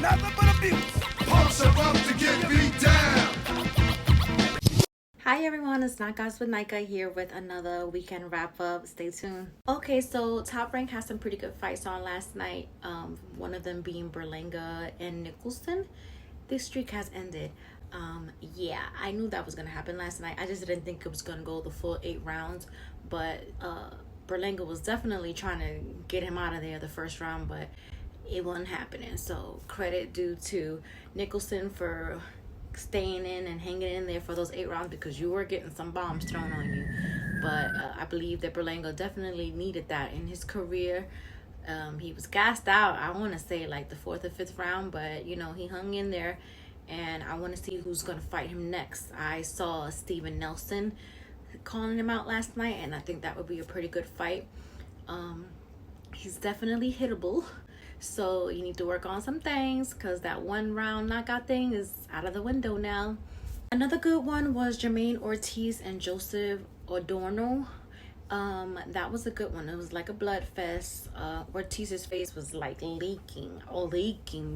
nothing but abuse. Pumps are up to get beat down. Hi everyone, it's Not Guys with Nika here with another weekend wrap up. Stay tuned. Okay, so Top Rank has some pretty good fights on last night. One of them being Berlanga and Nicholson. This streak has ended. Yeah, I knew that was gonna happen last night. I just didn't think it was gonna go the full 8 rounds. But Berlanga was definitely trying to get him out of there the first round, but it wasn't happening. So credit due to Nicholson for staying in and hanging in there for those 8 rounds, because you were getting some bombs thrown on you. But I believe that Berlanga definitely needed that in his career. He was gassed out, I want to say like the 4th or 5th round, but you know, he hung in there, and I want to see who's going to fight him next. I saw Steven Nelson calling him out last night, and I think that would be a pretty good fight. He's definitely hittable, so you need to work on some things, because that 1 round knockout thing is out of the window now. Another good one was Jermaine Ortiz and Joseph Adorno. That was a good one. It was like a blood fest. Ortiz's face was like leaking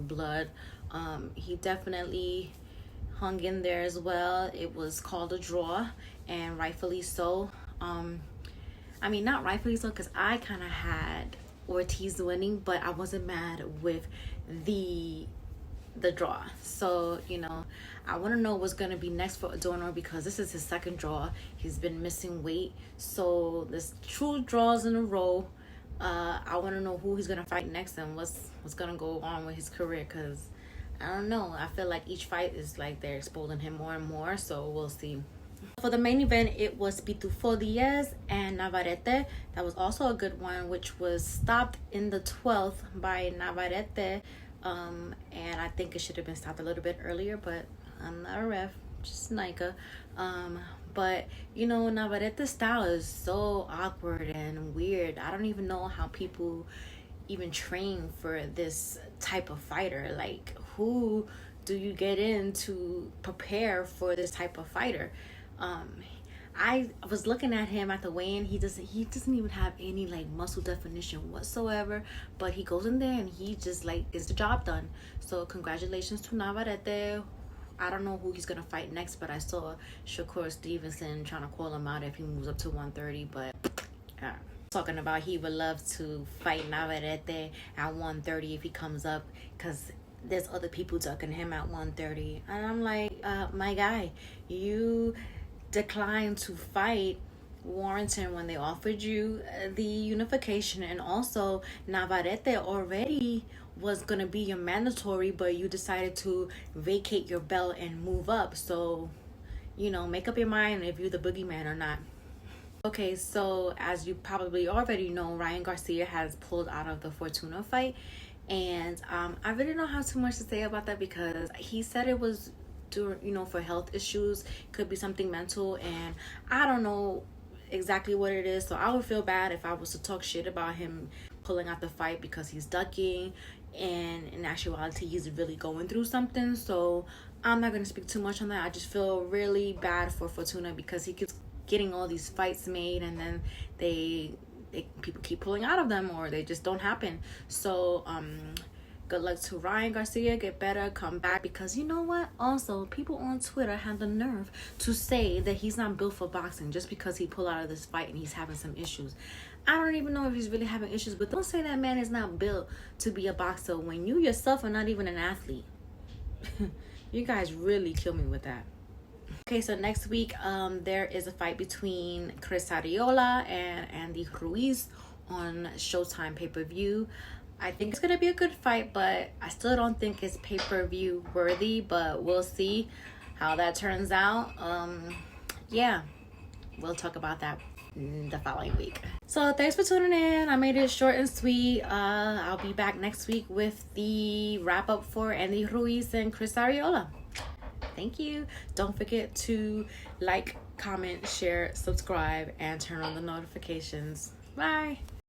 blood. He definitely hung in there as well. It was called a draw, and rightfully so. I mean, not rightfully so, because I kind of had Ortiz winning, but I wasn't mad with the draw. So, you know, I want to know what's going to be next for Adorno, because this is his 2nd draw. He's been missing weight, so there's 2 draws in a row. I want to know who he's going to fight next and what's going to go on with his career, because I don't know. I feel like each fight is like they're exposing him more and more, so we'll see. For the main event, it was Pitufo Diaz and Navarrete. That was also a good one, which was stopped in the 12th by Navarrete. And I think it should have been stopped a little bit earlier, but I'm not a ref, just Nika. But you know, Navarrete's style is so awkward and weird. I don't even know how people even train for this type of fighter. Like, who do you get in to prepare for this type of fighter? I was looking at him at the weigh-in. He doesn't even have any like muscle definition whatsoever, but he goes in there and he just like gets the job done. So congratulations to Navarrete. I don't know who he's gonna fight next, but I saw Shakur Stevenson trying to call him out if he moves up to 130. But talking about he would love to fight Navarrete at 130 if he comes up, because there's other people ducking him at 130. And I'm like, my guy, you declined to fight Warrington when they offered you the unification, and also Navarrete already was gonna be your mandatory, but you decided to vacate your belt and move up. So, you know, make up your mind if you're the boogeyman or not. Okay, so as you probably already know, Ryan Garcia has pulled out of the Fortuna fight, and I really don't have too much to say about that, because he said it was for health issues, could be something mental, and I don't know exactly what it is. So I would feel bad if I was to talk shit about him pulling out the fight because he's ducking, and in actuality he's really going through something. So I'm not going to speak too much on that. I just feel really bad for Fortuna, because he keeps getting all these fights made, and then people keep pulling out of them, or they just don't happen. So good luck to Ryan Garcia. Get better, come back, because you know what? Also, people on Twitter have the nerve to say that he's not built for boxing just because he pulled out of this fight and he's having some issues. I don't even know if he's really having issues, but don't say that man is not built to be a boxer when you yourself are not even an athlete. You guys really kill me with that. Okay, so next week there is a fight between Chris Arreola and Andy Ruiz on Showtime pay-per-view. I think it's gonna be a good fight, but I still don't think it's pay-per-view worthy, but we'll see how that turns out. Yeah, we'll talk about that the following week. So thanks for tuning in. I made it short and sweet. I'll be back next week with the wrap up for Andy Ruiz and Chris Arreola. Thank you. Don't forget to like, comment, share, subscribe, and turn on the notifications. Bye.